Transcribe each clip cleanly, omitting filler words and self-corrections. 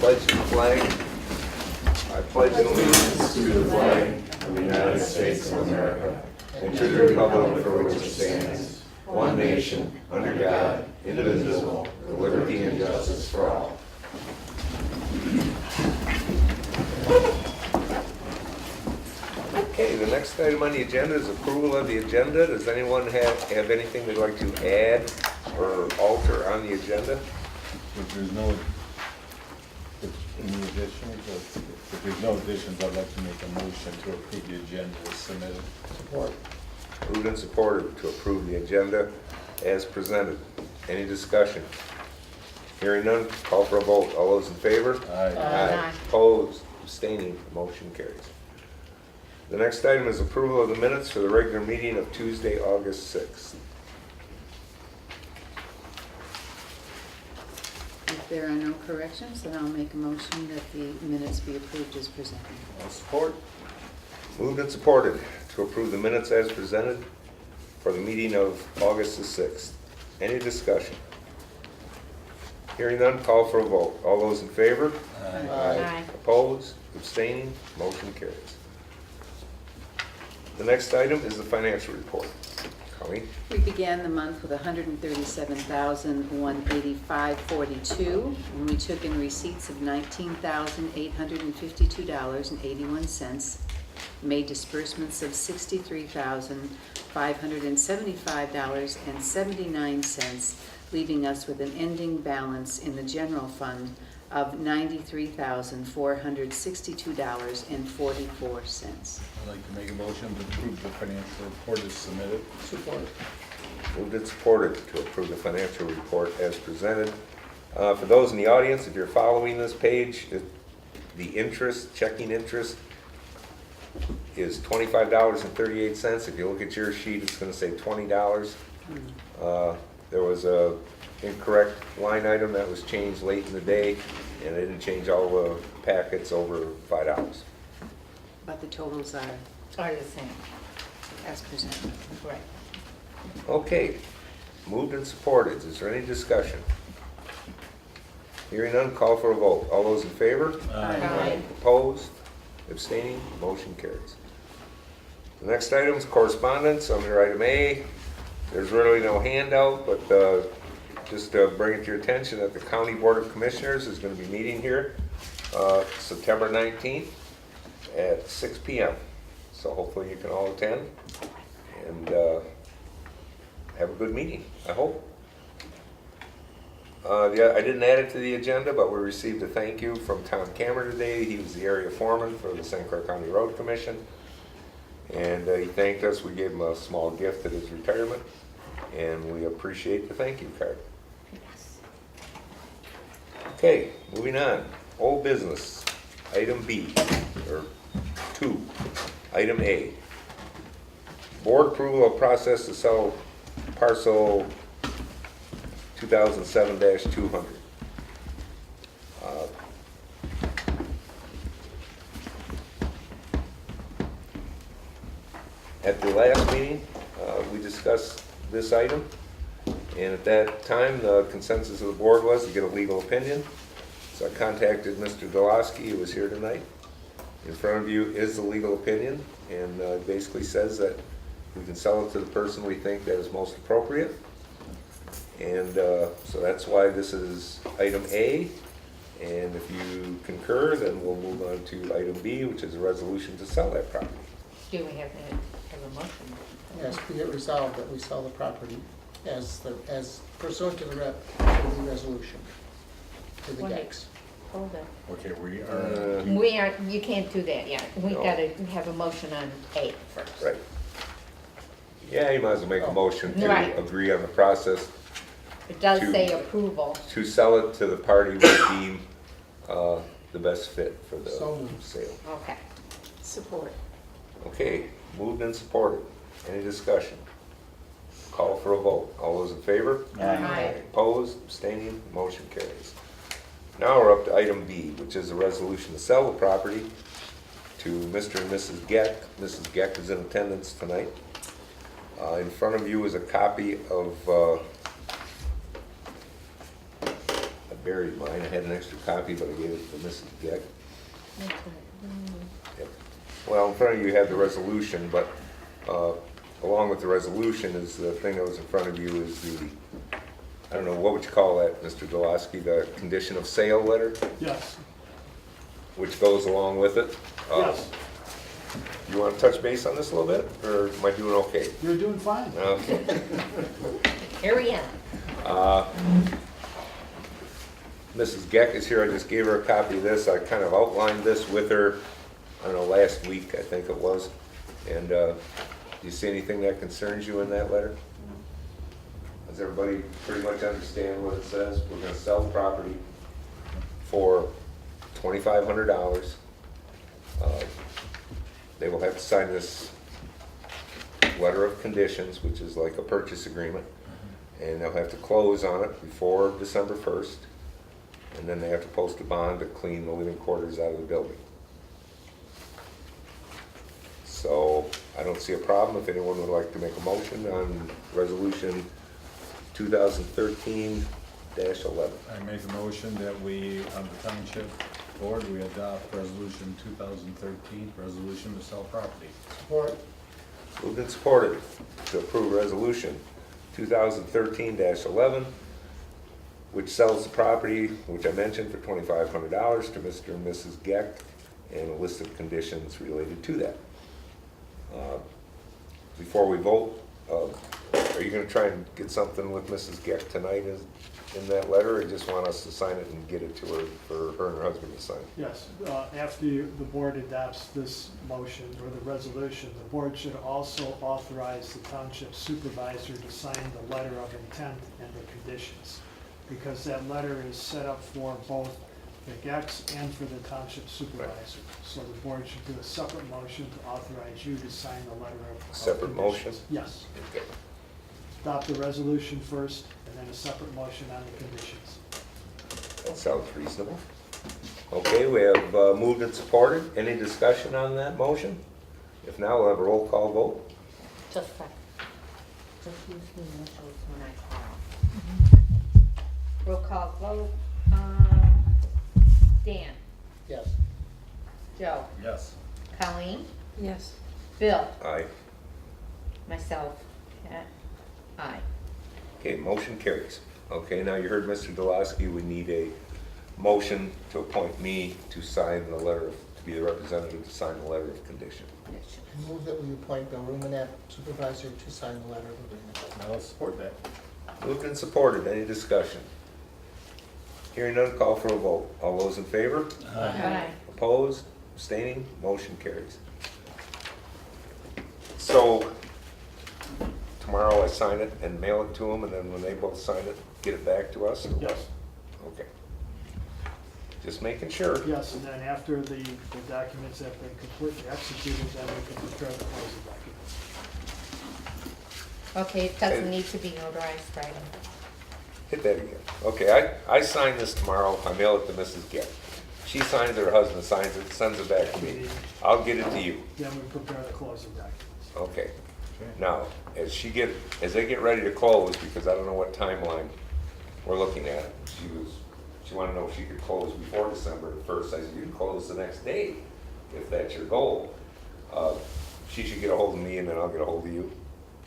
pledge the flag. I pledge allegiance to the flag of the United States of America and to the republic for which it stands, one nation, under God, indivisible, with liberty and justice for all. Okay, the next item on the agenda is approval of the agenda. Does anyone have anything they'd like to add or alter on the agenda? If there's no, any additions, if there's no additions, I'd like to make a motion to approve the agenda as submitted. Support. Moved and supported to approve the agenda as presented. Any discussion? Hearing none, call for a vote. All those in favor? Aye. Opposed, abstaining, motion carries. The next item is approval of the minutes for the regular meeting of Tuesday, August 6th. If there are no corrections, then I'll make a motion that the minutes be approved as presented. All support. Moved and supported to approve the minutes as presented for the meeting of August the 6th. Any discussion? Hearing none, call for a vote. All those in favor? Aye. Opposed? Abstaining? Motion carries. The next item is the financial report. Colleen? We began the month with $137,185.42, and we took in receipts of $19,852.81, made disbursements of $63,575.79, leaving us with an ending balance in the general fund of $93,462.44. I'd like to make a motion to approve the financial report as submitted. Support. Moved and supported to approve the financial report as presented. For those in the audience, if you're following this page, the interest, checking interest, is $25.38. If you look at your sheet, it's going to say $20. There was a incorrect line item that was changed late in the day, and they didn't change all the packets over $5. But the totals are Are the same, as presented. right. Okay, moved and supported. Is there any discussion? Hearing none, call for a vote. All those in favor? Aye. Opposed? Abstaining? Motion carries. The next item is correspondence. Under item A, there's really no handout, but just to bring it to your attention that the County Board of Commissioners is going to be meeting here September 19th at 6 p.m. So hopefully you can all attend and have a good meeting, I hope. Yeah, I didn't add it to the agenda, but we received a thank you from Tom Cameron today. He was the area foreman for the St. Clair County Road Commission. And he thanked us. We gave him a small gift at his retirement. And we appreciate the thank you card. Okay, moving on. Old business. Item B, or 2. Item A. Board approval of process to sell parcel 2007-200. At the last meeting, we discussed this item, and at that time, the consensus of the board was to get a legal opinion. So I contacted Mr. Dolosky, who was here tonight. In front of you is the legal opinion, and it basically says that we can sell it to the person we think that is most appropriate. And so that's why this is item A. And if you concur, then we'll move on to item B, which is a resolution to sell that property. Do we have a motion? Yes, be it resolved that we sell the property as pursuant to the resolution, to the Wait. GACs. Hold on. Okay, You can't do that yet. We No. gotta have a motion on A first. Right. Yeah, you might as well make a motion to Right. agree on the process It does To- say approval. to sell it to the party we deem the best fit for the So moved. sale. Okay. Support. Okay, moved and supported. Any discussion? Call for a vote. All those in favor? Aye. Opposed, abstaining, motion carries. Now we're up to item B, which is a resolution to sell the property to Mr. and Mrs. Geck. Mrs. Geck is in attendance tonight. In front of you is a copy of a buried mine. I had an extra copy, but I gave it to Mrs. Geck. Yep. Well, in front of you have the resolution, but along with the resolution is the thing that was in front of you is the, I don't know, what would you call that, Mr. Delaski, the condition of sale letter, Yes, which goes along with it. yes, You want to touch base on this a little bit, or am I doing okay? you're doing fine. Okay. Here we are. Mrs. Geck is here. I just gave her a copy of this. I kind of outlined this with her, I don't know, last week, I think it was. And do you see anything that concerns you in that letter? Does everybody pretty much understand what it says? We're going to sell the property for $2,500. They will have to sign this letter of conditions, which is like a purchase agreement, and they'll have to close on it before December 1st, and then they have to post a bond to clean the living quarters out of the building. So I don't see a problem if anyone would like to make a motion on resolution 2013-11. I make a motion that we, on the township board, we adopt resolution 2013, resolution to sell property. Support. Moved and supported to approve resolution 2013-11, which sells the property, which I mentioned, for $2,500 to Mr. and Mrs. Geck, and a list of conditions related to that. Before we vote, are you going to try and get something with Mrs. Geck tonight in that letter, or you just want us to sign it and get it to her for her and her husband to sign? Yes, after the board adopts this motion or the resolution, the board should also authorize the township supervisor to sign the letter of intent and the conditions, because that letter is set up for both the Gecks and for the township supervisor. So the board should do a separate motion to authorize you to sign the letter of Separate motion? conditions. Yes. Okay. Adopt the resolution first, and then a separate motion on the conditions. That sounds reasonable. Okay, we have moved and supported. Any discussion on that motion? If not, we'll have a roll call vote. Just a second. Just use the initials when I call. Roll call vote. Dan. Yes. Joe. Yes. Colleen. Yes. Bill. Aye. Myself. Kat. Aye. Okay, motion carries. Okay, now you heard Mr. Delaski, we need a motion to appoint me to sign the letter, to be the representative to sign the letter of condition. Move that we appoint Bill Rumenap, supervisor, to sign the letter of agreement. I'll support that. Moved and supported. Any discussion? Hearing none, call for a vote. All those in favor? Aye. Opposed? Abstaining? Motion carries. So, tomorrow I sign it and mail it to them, and then when they both sign it, get it back to us? Yes. Okay. Just making sure. Yes, and then after the documents have been completely executed, then we can prepare the closing documents. Okay, it doesn't need to be notarized, right? Hit that again. Okay, I sign this tomorrow, I mail it to Mrs. Geck. She signs it, her husband signs it, sends it back to me. I'll get it to you. Then we prepare the closing documents. Okay. Now, as they get ready to close, because I don't know what timeline we're looking at, she wanted to know if she could close before December 1st. I said, you can close the next day, if that's your goal. She should get a hold of me, and then I'll get a hold of you.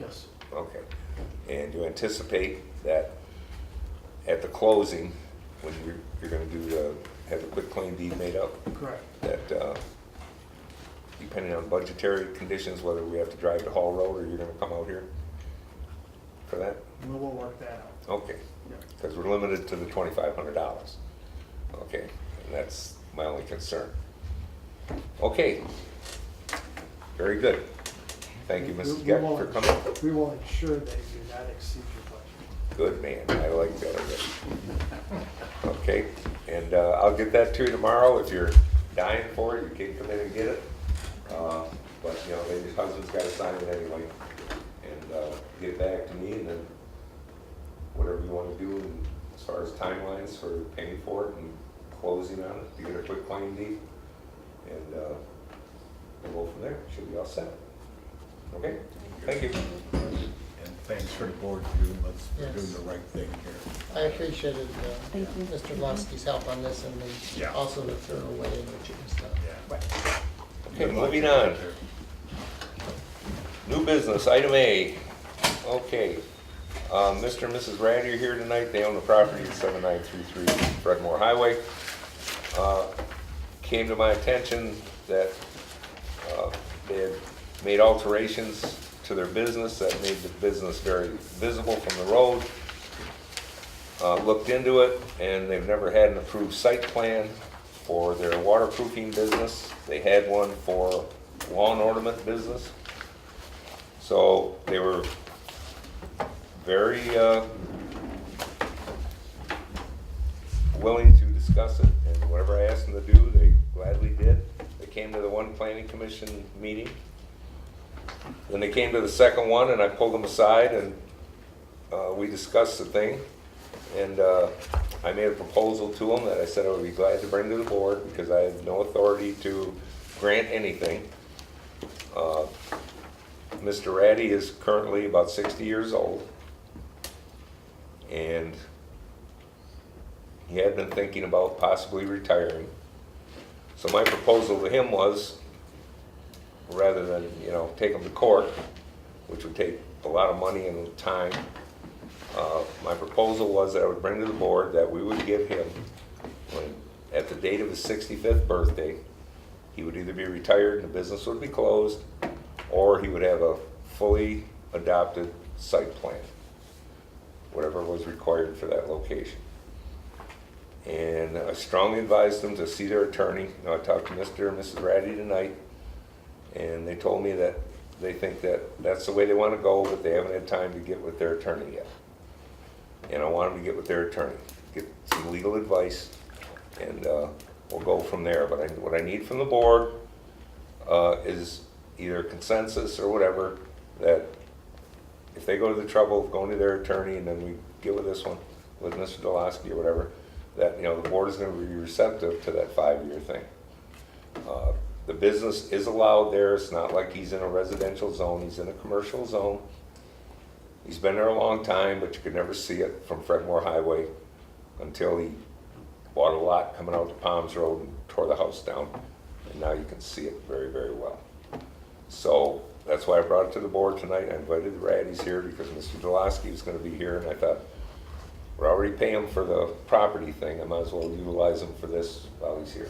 Yes. Okay. And you anticipate that at the closing, when you're going to have a quick claim deed made up, Correct. that depending on budgetary conditions, whether we have to drive to Hall Road or you're going to come out here for that? We will work that out. Okay. Yeah. Because we're limited to the $2,500. Okay, and that's my only concern. Okay. Very good. Thank you, Mrs. Geck, for coming. We will ensure that you do not exceed your budget. Good man, I like that already. Okay, and I'll get that to you tomorrow. If you're dying for it, you can come in and get it. But, you know, his husband's got to sign it anyway. And get it back to me, and then whatever you want to do as far as timelines for paying for it and closing on it, to get a quick claim deed. And we'll go from there. Should be all set. Okay? Thank you. And thanks for the board for doing, Yes. doing the right thing here. I appreciated Thank you. Mr. Lonsky's help on this and Yeah. also the thorough way in which it was done. Yeah. Okay, moving on. New business, item A. Okay, Mr. and Mrs. Ratty are here tonight. They own the property at 7933 Fredmore Highway. Came to my attention that they had made alterations to their business that made the business very visible from the road. Looked into it, and they've never had an approved site plan for their waterproofing business. They had one for lawn ornament business. So they were very willing to discuss it, and whatever I asked them to do, they gladly did. They came to the one planning commission meeting. Then they came to the second one, and I pulled them aside, and we discussed the thing. And I made a proposal to them that I said I would be glad to bring to the board because I have no authority to grant anything. Mr. Ratty is currently about 60 years old, and he had been thinking about possibly retiring. So my proposal to him was, rather than, take him to court, which would take a lot of money and time, my proposal was that I would bring to the board that we would give him, at the date of his 65th birthday, he would either be retired and the business would be closed, or he would have a fully adopted site plan, whatever was required for that location. And I strongly advised them to see their attorney. I talked to Mr. and Mrs. Ratty tonight, and they told me that they think that that's the way they want to go, but they haven't had time to get with their attorney yet. And I want them to get with their attorney, get some legal advice, and we'll go from there. But what I need from the board is either consensus or whatever, that if they go to the trouble of going to their attorney and then we get with this one, with Mr. Dolosky or whatever, that the board is going to be receptive to that 5-year thing. The business is allowed there. It's not like he's in a residential zone. He's in a commercial zone. He's been there a long time, but you could never see it from Fredmore Highway until he bought a lot coming out to Palms Road and tore the house down. And now you can see it very, very well. So that's why I brought it to the board tonight. I invited the Raddies here because Mr. Dolosky was going to be here, and I thought, we're already paying him for the property thing. I might as well utilize him for this while he's here.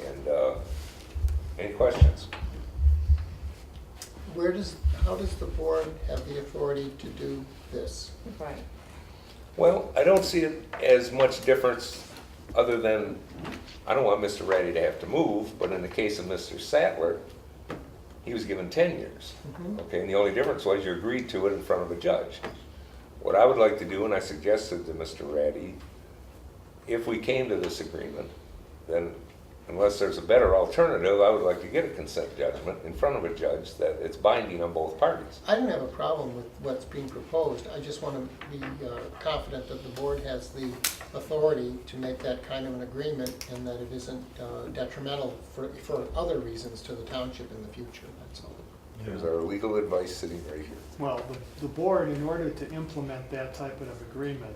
And any questions? How does the board have the authority to do this? Right. Well, I don't see it as much difference other than, I don't want Mr. Ratty to have to move, but in the case of Mr. Sattler, he was given 10 years. Okay, and the only difference was you agreed to it in front of a judge. What I would like to do, and I suggested to Mr. Ratty, if we came to this agreement, then unless there's a better alternative, I would like to get a consent judgment in front of a judge that it's binding on both parties. I don't have a problem with what's being proposed. I just want to be confident that the board has the authority to make that kind of an agreement and that it isn't detrimental for other reasons to the township in the future, that's all. There's our legal advice sitting right here. Well, the board, in order to implement that type of agreement,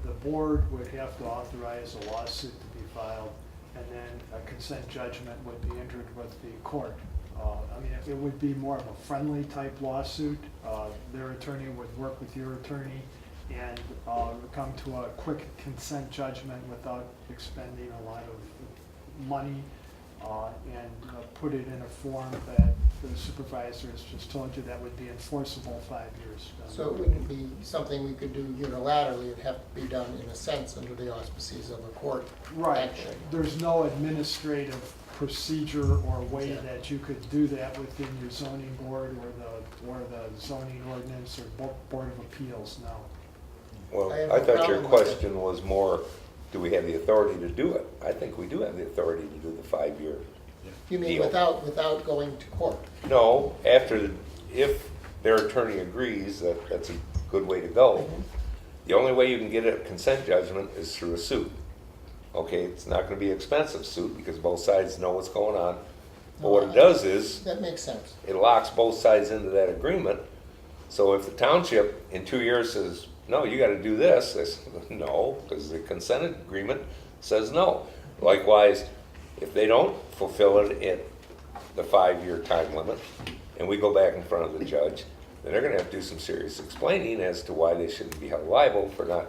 the board would have to authorize a lawsuit to be filed, and then a consent judgment would be entered with the court. I mean, it would be more of a friendly type lawsuit. Their attorney would work with your attorney and come to a quick consent judgment without expending a lot of money, and put it in a form that the supervisor has just told you that would be enforceable 5 years. So it wouldn't be something we could do unilaterally, it'd have to be done in a sense under the auspices of a court Right. action. There's no administrative procedure or way that you could do that within your zoning board or the zoning ordinance or board of appeals, no. Well, I have I no thought your problem with it. question was more, do we have the authority to do it? I think we do have the authority to do the 5-year. You mean Deal. without going to court? No, if their attorney agrees that that's a good way to go, the only way you can get a consent judgment is through a suit. Okay, it's not going to be an expensive suit because both sides know what's going on. But what it does is, That makes sense. it locks both sides into that agreement, So if the township in 2 years says, no, you gotta do this, I say, no, because the consent agreement says no. Likewise, if they don't fulfill it at the 5-year time limit, and we go back in front of the judge, then they're gonna have to do some serious explaining as to why they shouldn't be held liable for not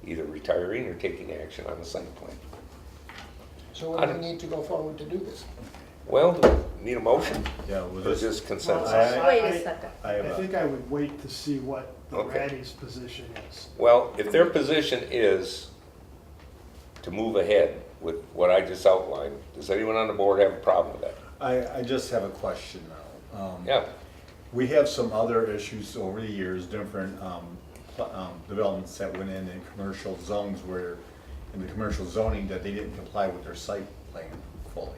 either retiring or taking action on the site plan. So what do we need to go forward to do this? Well, do we need a motion? Yeah, we'll Or just, just consensus? Wait a second. I have I a, think I would wait to see what the Okay. Raddy's position is. Well, if their position is to move ahead with what I just outlined, does anyone on the board have a problem with that? I just have a question now. Yeah, We have some other issues over the years, different developments that went in commercial zones where, in the commercial zoning, that they didn't comply with their site plan fully.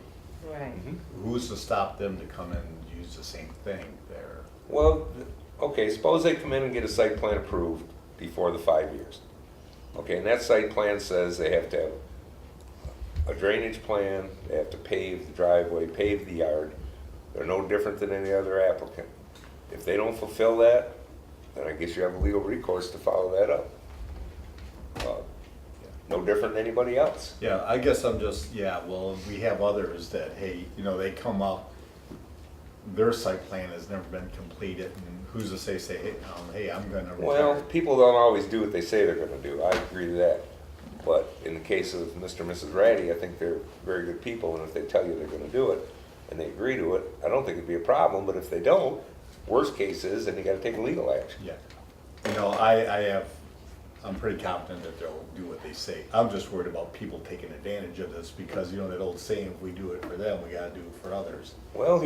Right. Who's to stop them to come in and use the same thing there? well, okay, suppose they come in and get a site plan approved before the 5 years. Okay, and that site plan says they have to have a drainage plan, they have to pave the driveway, pave the yard. They're no different than any other applicant. If they don't fulfill that, then I guess you have a legal recourse to follow that up. No different than anybody else. Yeah, I guess I'm just, yeah, well, we have others that, hey, they come up, their site plan has never been completed, and who's to say, hey, I'm gonna Well, retire. people don't always do what they say they're gonna do, I agree to that. But in the case of Mr. and Mrs. Ratty, I think they're very good people, and if they tell you they're gonna do it, and they agree to it, I don't think it'd be a problem, but if they don't, worst case is, then you gotta take legal action. Yeah, I'm pretty confident that they'll do what they say. I'm just worried about people taking advantage of this, because that old saying, if we do it for them, we gotta do it for others. Well,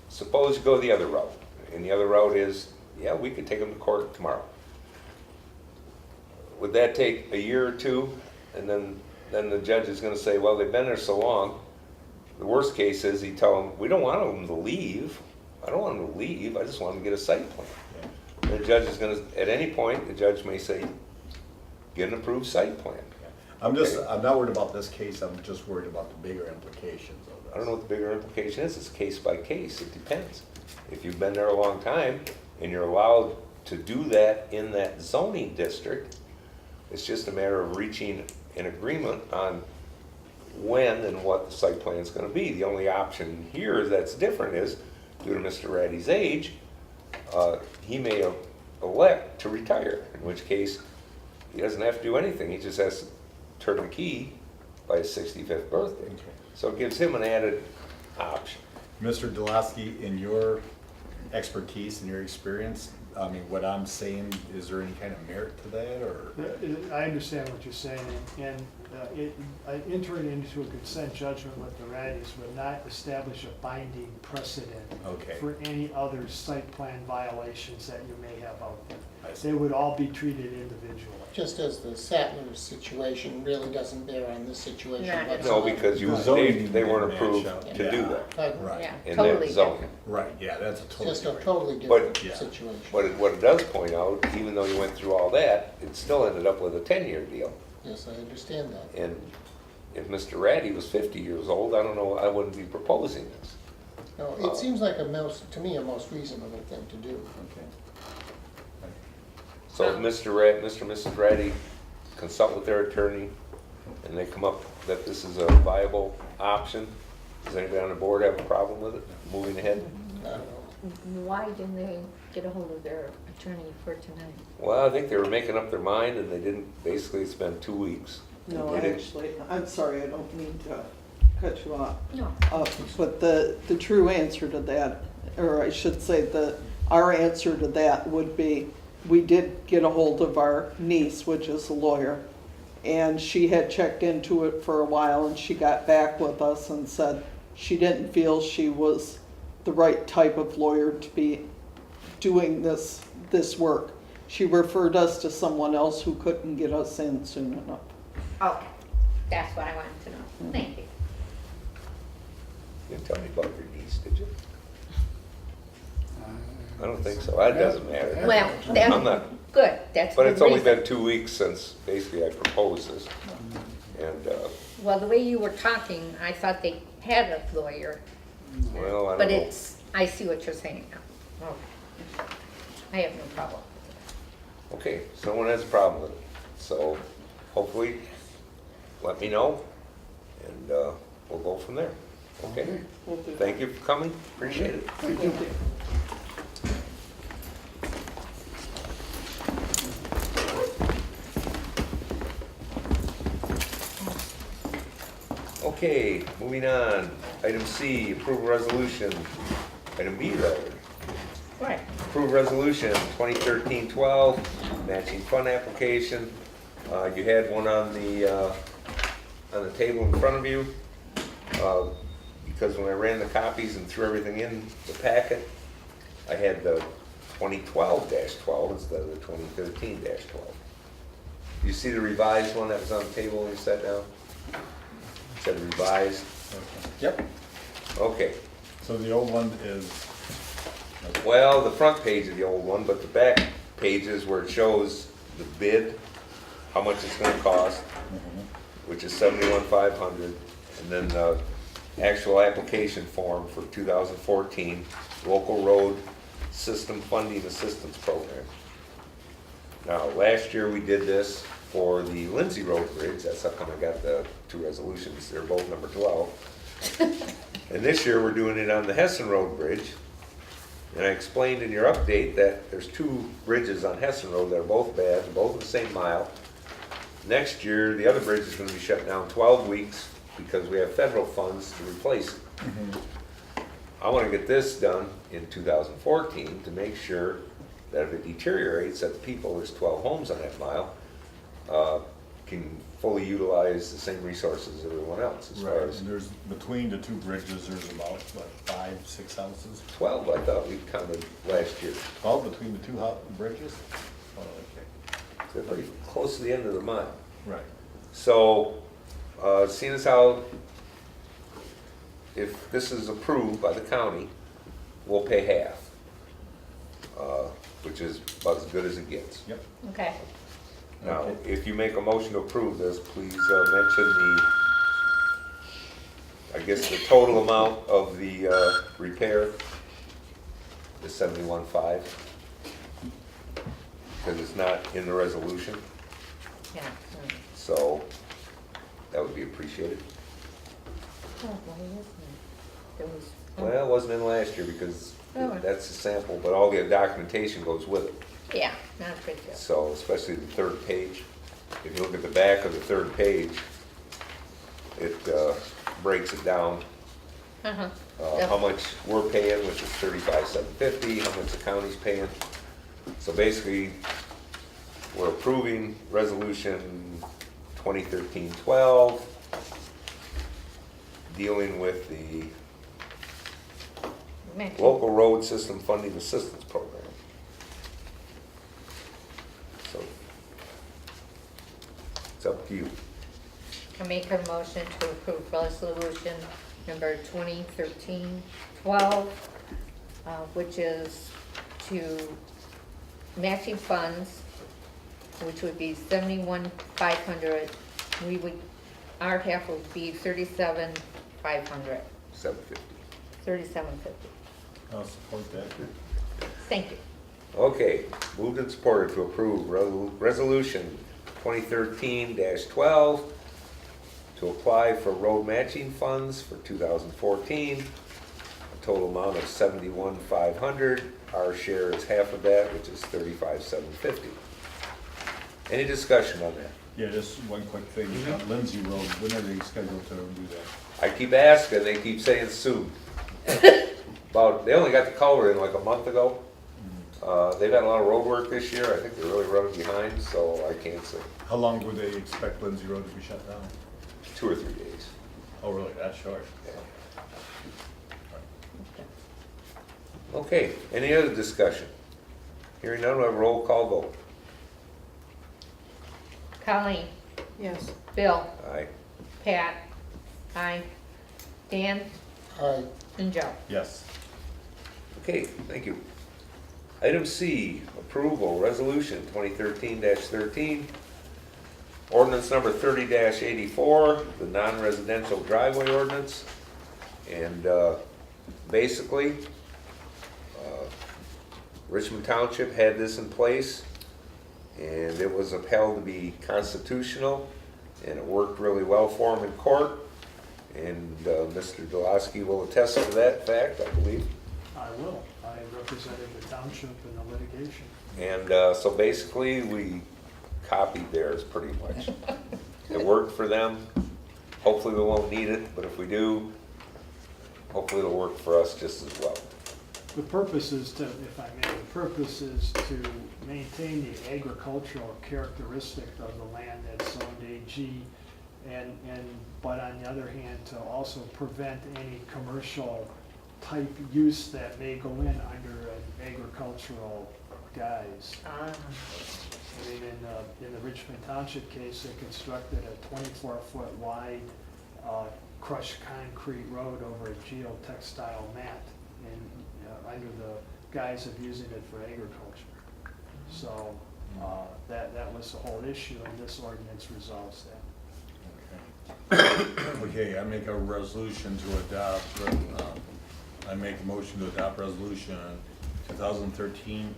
suppose you go the other route, and the other route is, yeah, we could take them to court tomorrow. Would that take a year or two, and then the judge is gonna say, well, they've been there so long. The worst case is he tell them, we don't want them to leave, I don't want them to leave, I just want them to get a site plan. Yeah. The judge is gonna, at any point, the judge may say, get an approved site plan. I'm not worried about this case, I'm just worried about the bigger implications of this. I don't know what the bigger implication is, it's case by case, it depends. If you've been there a long time, and you're allowed to do that in that zoning district, it's just a matter of reaching an agreement on when and what the site plan is gonna be. The only option here that's different is, due to Mr. Ratty's age, he may elect to retire, in which case, he doesn't have to do anything, he just has to turn the key by his 65th birthday. Okay. So it gives him an added option. Mr. Delaski, in your expertise and your experience, what I'm saying, is there any kind of merit to that, or? I understand what you're saying, and entering into a consent judgment with the Raddies would not establish a binding precedent Okay. for any other site plan violations that you may have out there. I see. They would all be treated individually. Just as the Sattler situation really doesn't bear on this situation Not at No, whatsoever. because The zoning they weren't didn't approved match up. to do that Pardon? Right. Yeah, in totally that zone. different. Right, yeah, that's a totally Just a different. totally But- different Yeah. situation. What it does point out, even though you went through all that, it still ended up with a 10-year deal. Yes, I understand that. And if Mr. Ratty was 50 years old, I don't know, I wouldn't be proposing this. No, it seems like to me, a most reasonable thing to do. Okay. So if Mr. and Mrs. Ratty consult with their attorney, and they come up that this is a viable option, does anybody on the board have a problem with it, moving ahead? I don't know. Why didn't they get a hold of their attorney for tonight? Well, I think they were making up their mind, and they didn't, basically, it's been 2 weeks. No, They didn't- actually, I'm sorry, I don't mean to cut you off. No. But the true answer to that, or I should say, our answer to that would be, we did get a hold of our niece, which is a lawyer, and she had checked into it for a while, and she got back with us and said she didn't feel she was the right type of lawyer to be doing this work. She referred us to someone else who couldn't get us in soon enough. Okay, that's what I wanted to know. Thank you. You didn't tell me about your niece, did you? I don't think so, that doesn't matter. Well, I'm that's not, good, that's but the it's only reason. been 2 weeks since basically I proposed this. And, Well, the way you were talking, I thought they had a lawyer, well, I but don't know. I see what you're saying now. Okay. I have no problem. Okay, so no one has a problem with it. So hopefully, let me know, and we'll go from there. Okay? We'll do that. Thank you for coming, appreciate it. Thank you. Okay, moving on. Item C, approve resolution. Item B, rather. Right. Approve resolution 2013-12, matching fund application. You had one on the table in front of you. Because when I ran the copies and threw everything in the packet, I had the 2012-12 instead of the 2013-12. You see the revised one that was on the table when you sat down? It said revised. Yep. Okay. So the old one is, Well, the front page of the old one, but the back pages where it shows the bid, how much it's gonna cost, which is $71,500, and then the actual application form for 2014 Local Road System Funding Assistance Program. Now, last year we did this for the Lindsay Road Bridge. That's how come I got the two resolutions. They're both number 12. And this year we're doing it on the Hessen Road Bridge. And I explained in your update that there's two bridges on Hessen Road that are both bad, both the same mile. Next year, the other bridge is gonna be shut down 12 weeks because we have federal funds to replace it. I wanna get this done in 2014 to make sure that if it deteriorates, that the people, there's 12 homes on that mile, can fully utilize the same resources as everyone else as far right, as and there's, between the two bridges, there's about, what, 5, 6 houses? 12, I thought we counted last year. 12 between the two bridges? Oh, okay. They're pretty close to the end of the mile. Right. So, seeing as how, if this is approved by the county, we'll pay half, which is about as good as it gets. Yep. Okay. Now, Okay. if you make a motion to approve this, please mention the, I guess, the total amount of the repair is 71.5, because it's not in the resolution, Yeah. so that would be appreciated. Oh, why isn't it? There was. Well, it wasn't in last year because Oh. that's a sample, but all the documentation goes with it. Yeah, not a big deal. So especially the third page, if you look at the back of the third page, it breaks it down. Uh-huh. How much we're paying, which is $35,750, how much the county's paying. So basically, we're approving resolution 2013-12, dealing with the Mention. Local Road System Funding Assistance Program. So, it's up to you. I make a motion to approve resolution number 2013-12, which is to matching funds, which would be $71,500. We would, our half would be $37,500, $750. $37,50. I'll support that. Thank you. Okay, moved and supported to approve resolution 2013-12 to apply for road matching funds for 2014, a total amount of $71,500. Our share is half of that, which is $35,750. Any discussion on that? Yeah, just one quick thing, on Lindsay Road, when are they scheduled to do that? I keep asking, they keep saying soon. They only got the culvert in like a month ago. They've had a lot of road work this year. I think they're really running behind, so I can't say. How long would they expect Lindsay Road to be shut down? 2 or 3 days. Oh, really, that short? Okay, any other discussion? Hearing none, we'll have a roll call vote. Colleen, Yes. Bill, Aye. Pat, aye. Dan, Aye. and Joe. Yes. Okay, thank you. Item C, approval, resolution 2013-13, ordinance number 30-84, the non-residential driveway ordinance. And basically, Richmond Township had this in place, and it was upheld to be constitutional, and it worked really well for them in court. And Mr. Dulowski will attest to that fact, I believe. I will. I represented the township in the litigation. And so basically, we copied theirs pretty much. It worked for them. Hopefully we won't need it, but if we do, hopefully it'll work for us just as well. The purpose is to, if I may, the purpose is to maintain the agricultural characteristic of the land that's zoned AG, but on the other hand, to also prevent any commercial type use that may go in under an agricultural guise. Ah, I mean, in the Richmond Township case, they constructed a 24-foot wide crushed concrete road over a geotextile mat under the guise of using it for agriculture. So that was the whole issue, and this ordinance resolves that. Okay, I make a resolution to adopt, I make a motion to adopt resolution 2013,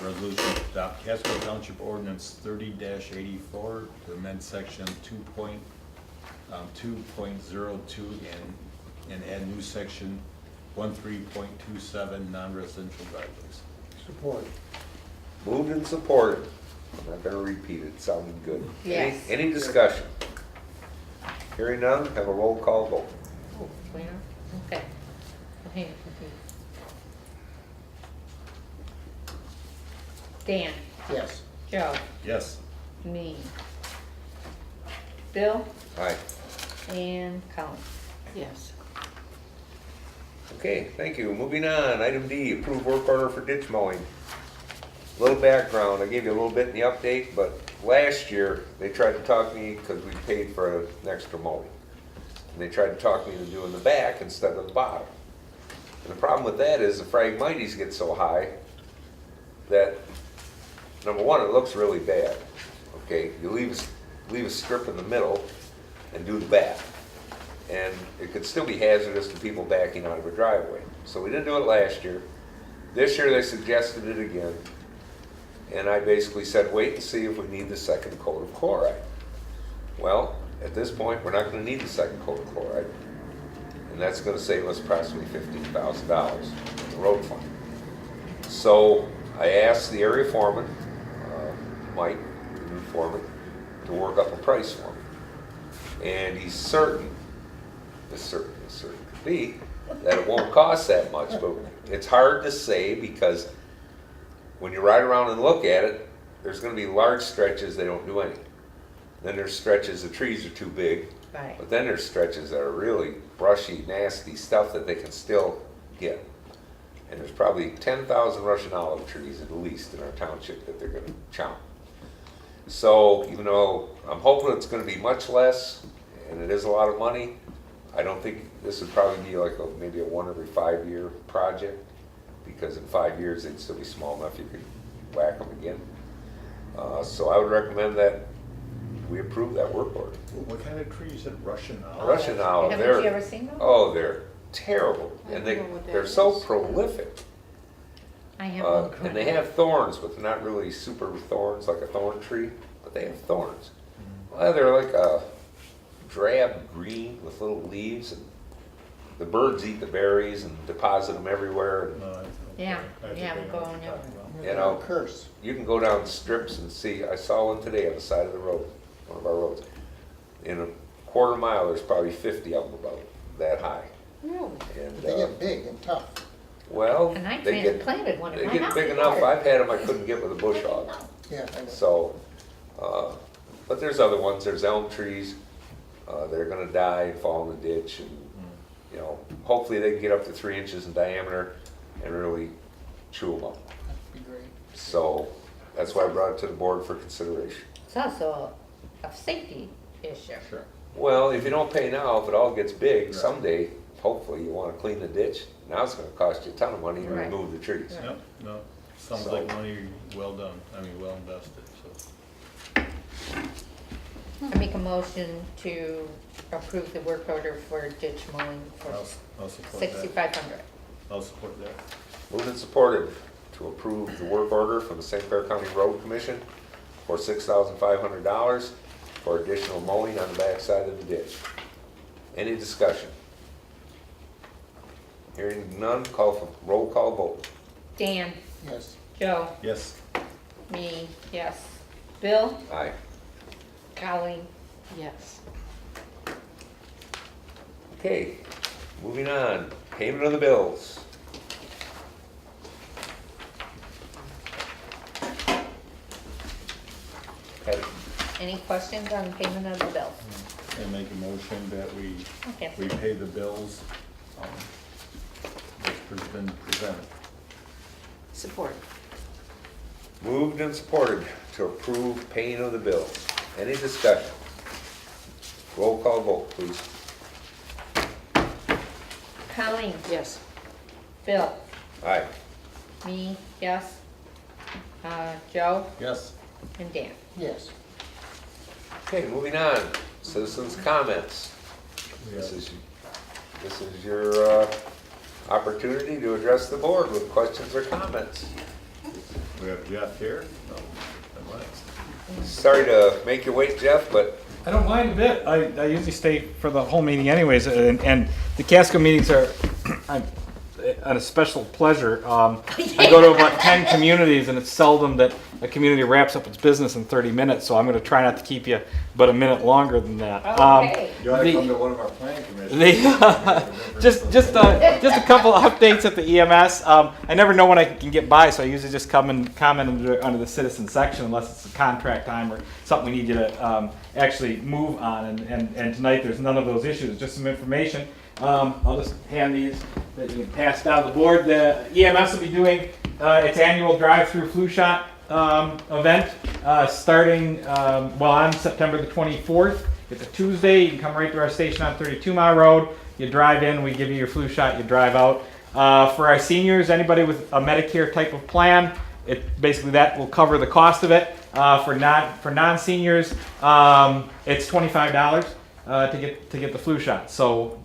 resolution to adopt Casco Township Ordinance 30-84 to amend section 2.02 and add new section 13.27 non-residential driveways. Support. Moved and supported. I'm not gonna repeat it, sounded good. Yes. Any discussion? Hearing none, have a roll call vote. oh, where? Okay. Hang on, Dan, Yes. Joe, Yes. me, Bill, Aye. and Colin. Yes. Okay, thank you. Moving on, item D, approve work order for ditch mowing. Little background, I gave you a little bit in the update, but last year, they tried to talk me, because we paid for an extra mowing. And they tried to talk me into doing the back instead of the bottom. And the problem with that is the phragmites get so high that, number one, it looks really bad. Okay, you leave a strip in the middle and do the back. And it could still be hazardous to people backing out of a driveway. So we didn't do it last year. This year they suggested it again. And I basically said, wait and see if we need the second coat of chloride. Well, at this point, we're not gonna need the second coat of chloride. And that's gonna save us approximately $15,000 in the road fund. So I asked the area foreman, Mike, the new foreman, to work up a price for me. And he's certain, as certain could be, that it won't cost that much, but it's hard to say because when you ride around and look at it, there's gonna be large stretches they don't do any. Then there's stretches the trees are too big, Right. but then there's stretches that are really brushy, nasty stuff that they can still get. And there's probably 10,000 Russian olive trees at least in our township that they're gonna chomp. So even though I'm hoping it's gonna be much less, and it is a lot of money, I don't think this would probably be like maybe a 1 every 5 year project, because in 5 years they'd still be small enough you could whack them again. So I would recommend that we approve that work order. What kind of tree you said, Russian olive? Russian olive, Haven't they're, you ever seen them? oh, they're terrible, I and don't know what that they're so is. I prolific. have one. And they have thorns, but they're not really super thorns like a thorn tree, but they have thorns. Well, they're like a drab green with little leaves, and the birds eat the berries and deposit them everywhere. And, Yeah, we have them going everywhere. you know, Curse. you can go down strips and see, I saw one today on the side of the road, one of our roads. In a quarter mile, there's probably 50 of them about that high. Really? And, They get big and tough. well, And I they get, planted one they in my get house. big enough, I've had them I couldn't get with a bush hog. Yeah, I know. So, but there's other ones, there's elm trees, that are gonna die and fall in the ditch, and, you know, hopefully they can get up to 3 inches in diameter and really chew them up. That'd be great. So, that's why I brought it to the board for consideration. It's also a safety issue. Sure. Well, if you don't pay now, if it all gets big, Right. someday, hopefully you wanna clean the ditch, now it's gonna cost you a ton of money to Right. remove the trees. Right. Yep, no, sounds So- like money well done, well invested, so. I make a motion to approve the work order for ditch mowing for I'll support that. 6,500. I'll support that. Moved and supported. to approve the work order for the St. Clair County Road Commission for $6,500 for additional mowing on the backside of the ditch. Any discussion? Hearing none, call for roll call vote. Dan, Yes. Joe, Yes. me, yes. Bill, Aye. Colleen, Yes. Okay, moving on. Payment of the bills. Patty? any questions on payment of the bill? And make a motion that we Okay. pay the bills, which has been presented. Support. Moved and supported to approve paying of the bills. Any discussion? Roll call vote, please. Colleen, Yes. Bill, Aye. me, yes. Joe Yes. and Dan. Yes. Okay, moving on. Citizens' comments. We This have- is your opportunity to address the board with questions or comments. We have Jeff here. No, then let's- Sorry to make you wait, Jeff, but I don't mind a bit. I usually stay for the whole meeting anyways, and the Casco meetings are a special pleasure. I go to about 10 communities, and it's seldom that a community wraps up its business in 30 minutes, so I'm going to try not to keep you but a minute longer than that. Okay. You ought to The- come to one of our plan commissions. Just a couple of updates at the EMS. I never know when I can get by, so I usually just come and comment under the citizen section unless it's a contract time or something we need you to actually move on. And tonight there's none of those issues, just some information. I'll just hand these that you can pass down the board. The EMS will be doing its annual drive-through flu shot event starting on September the 24th. It's a Tuesday. You can come right to our station on 32 Mile Road. You drive in, we give you your flu shot, you drive out. For our seniors, anybody with a Medicare type of plan, basically that will cover the cost of it. For non-seniors, it's $25 to get the flu shot. So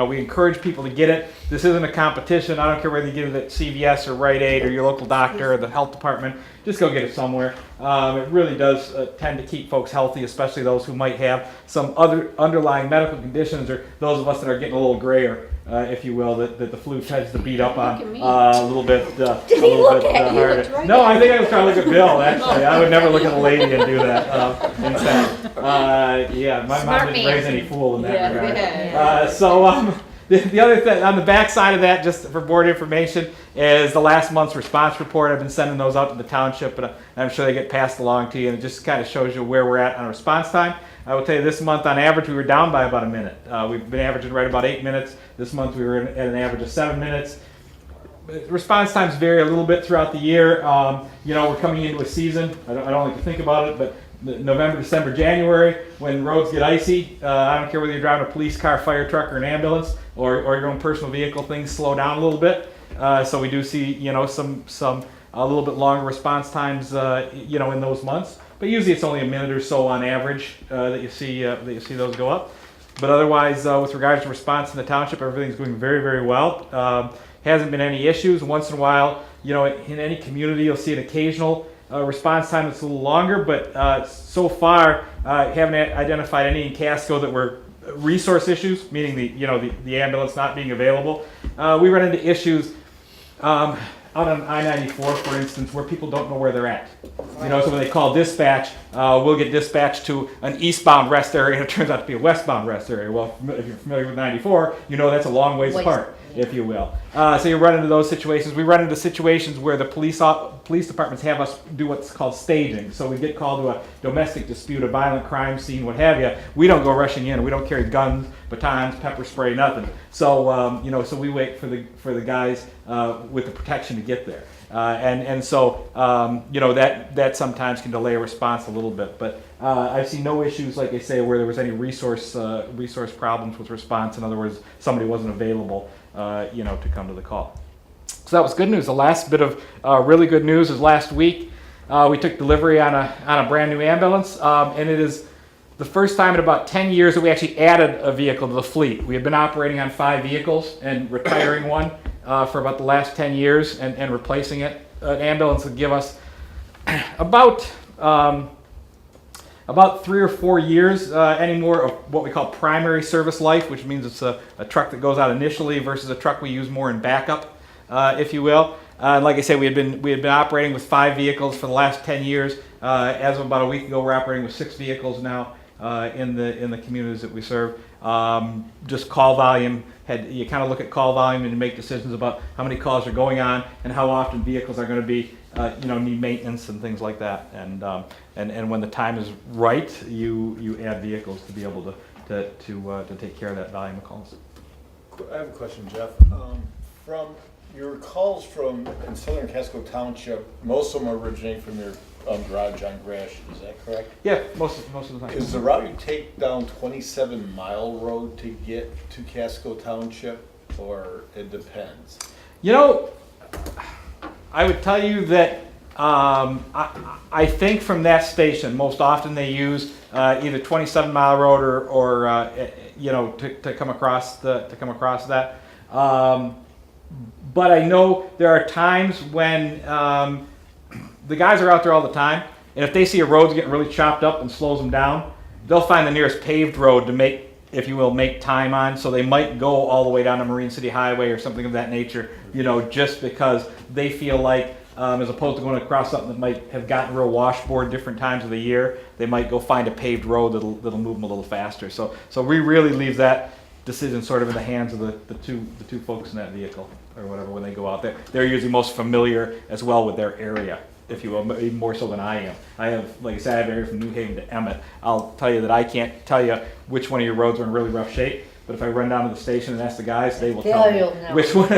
we encourage people to get it. This isn't a competition. I don't care whether you get it at CVS or Rite Aid or your local doctor or the health department. Just go get it somewhere. It really does tend to keep folks healthy, especially those who might have some other underlying medical conditions, or those of us that are getting a little grayer, if you will, that the flu tends to beat up on Look at me. a little bit. Did he look at you? harder. Looked right No, at I think I was trying to look at Bill. Actually, I would never look at a lady and do that. In fact, my Smart mom didn't man. raise any fool in that Yeah, regard. yeah. The other thing on the back side of that, just for board information, is the last month's response report. I've been sending those out to the township, but I'm sure they get passed along to you, and it just kind of shows you where we're at on response time. I will tell you this month, on average, we were down by about a minute. We've been averaging right about 8 minutes. This month, we were at an average of 7 minutes. Response times vary a little bit throughout the year. We're coming into a season. I don't like to think about it, but November, December, January, when roads get icy, I don't care whether you're driving a police car, fire truck, or an ambulance, or your own personal vehicle, things slow down a little bit. So we do see, some a little bit longer response times, in those months. But usually it's only a minute or so on average that you see those go up. But otherwise, with regards to response in the township, everything's going very, very well. Hasn't been any issues. Once in a while, in any community, you'll see an occasional response time that's a little longer, but so far haven't identified any in Casco that were resource issues, meaning the ambulance not being available. We run into issues out on I-94, for instance, where people don't know where they're at. So when they call dispatch, we'll get dispatched to an eastbound rest area, and it turns out to be a westbound rest area. Well, if you're familiar with 94, that's a long ways apart, if you will. So you run into those situations. We run into situations where the police departments have us do what's called staging. So we get called to a domestic dispute, a violent crime scene, what have you. We don't go rushing in. We don't carry guns, batons, pepper spray, nothing. So so we wait for the guys with the protection to get there. So that sometimes can delay a response a little bit. But I've seen no issues, like I say, where there was any resource problems with response. In other words, somebody wasn't available, to come to the call. So that was good news. The last bit of really good news is last week we took delivery on a brand new ambulance, and it is the first time in about 10 years that we actually added a vehicle to the fleet. We had been operating on 5 vehicles and retiring one for about the last 10 years and replacing it. An ambulance would give us about 3 or 4 years anymore of what we call primary service life, which means it's a truck that goes out initially versus a truck we use more in backup, if you will. Like I said, we had been operating with 5 vehicles for the last 10 years. As of about a week ago, we're operating with 6 vehicles now in the communities that we serve. Just call volume. You kind of look at call volume and make decisions about how many calls are going on and how often vehicles are going to be, need maintenance and things like that. And when the time is right, you add vehicles to be able to take care of that volume of calls. I have a question, Jeff. From your calls in southern Casco Township, most of them originate from your garage on Gratiot, is that correct? Yeah, most of the time. Is the route you take down 27 Mile Road to get to Casco Township, or it depends? I would tell you that I think from that station, most often they use either 27 Mile Road or to come across that. But I know there are times when the guys are out there all the time, and if they see a road's getting really chopped up and slows them down, they'll find the nearest paved road to make, if you will, make time on. So they might go all the way down to Marine City Highway or something of that nature, just because they feel like, as opposed to going across something that might have gotten real washboard different times of the year, they might go find a paved road that'll move them a little faster. So we really leave that decision sort of in the hands of the two folks in that vehicle or whatever when they go out there. They're usually most familiar as well with their area, if you will, even more so than I am. I have, like I said, I have area from New Haven to Emmett. I'll tell you that I can't tell you which one of your roads are in really rough shape, but if I run down to the station and ask the guys, they will tell me which one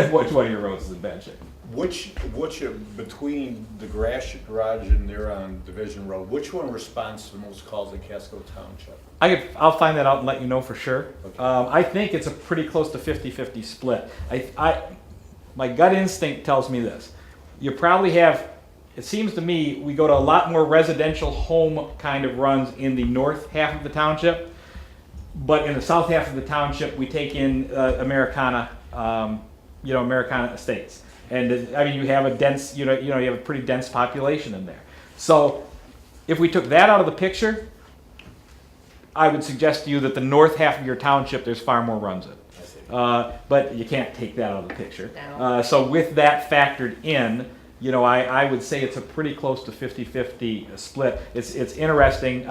of your roads is in bad shape. Which between the Gratiot Garage and there on Division Road, which one responds to the most calls in Casco Township? I'll find that out and let you know for sure. Okay. I think it's a pretty close to 50-50 split. My gut instinct tells me this. You probably have, it seems to me, we go to a lot more residential home kind of runs in the north half of the township, but in the south half of the township, we take in Americana, Americana estates. And you have a dense, you have a pretty dense population in there. So if we took that out of the picture, I would suggest to you that the north half of your township, there's far more runs in. But you can't take that out of the picture. No. So with that factored in, I would say it's a pretty close to 50-50 split. It's interesting.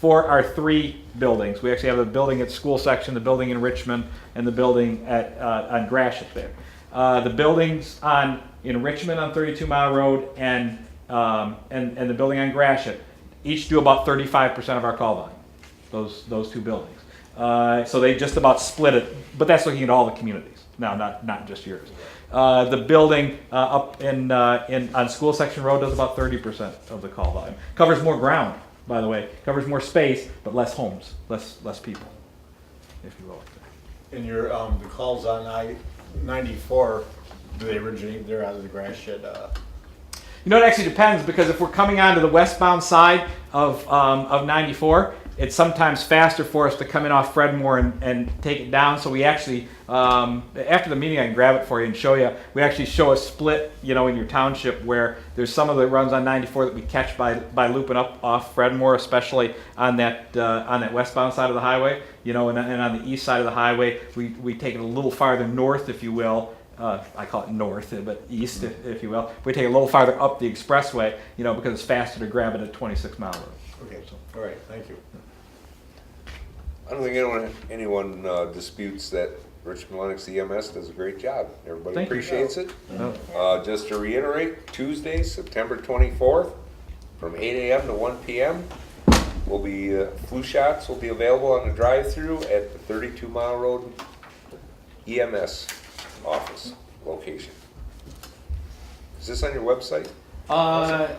For our 3 buildings, we actually have the building at school section, the building in Richmond, and the building on Gratiot there. The buildings in Richmond on 32 Mile Road and the building on Gratiot each do about 35% of our call volume. Those 2 buildings. So they just about split it, but that's looking at all the communities. No, not just yours. The building up on School Section Road does about 30% of the call volume. Covers more ground, by the way. Covers more space, but less homes, less people, if you will. And your the calls on I-94, do they originate there out of the Gratiot? It actually depends, because if we're coming onto the westbound side of 94, it's sometimes faster for us to come in off Fredmore and take it down. So we actually, after the meeting, I can grab it for you and show you. We actually show a split, in your township where there's some of the runs on 94 that we catch by looping up off Fredmore, especially on that westbound side of the highway. And on the east side of the highway, we take it a little farther north, if you will. I call it north, but east, if you will. We take it a little farther up the expressway, because it's faster to grab it at 26 Mile Road. Okay, all right, thank you. I don't think anyone disputes that Richmond Lennox EMS does a great job. Everybody Thank you. appreciates it. No. Just to reiterate, Tuesday, September 24th, from 8 a.m. to 1 p.m., will be flu shots will be available on the drive-through at the 32 Mile Road EMS office location. Is this on your website?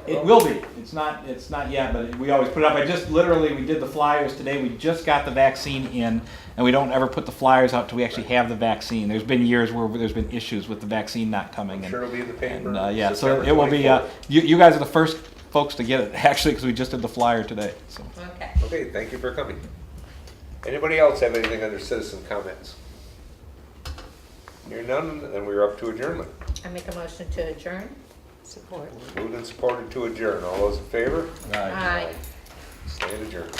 It will be. It's not yet, but we always put it up. We did the flyers today. We just got the vaccine in, and we don't ever put the flyers out till we actually have the vaccine. There's been years where there's been issues with the vaccine not coming. I'm sure it'll be in the paper. And, so September it will be. 24th. You guys are the first folks to get it, actually, because we just did the flyer today. So. Okay. Okay, thank you for coming. Anybody else have anything under citizen comments? Hearing none, then we're up to adjournment. I make a motion to adjourn. Support. Moved and supported to adjourn. All those in favor? Aye. Stand adjourned.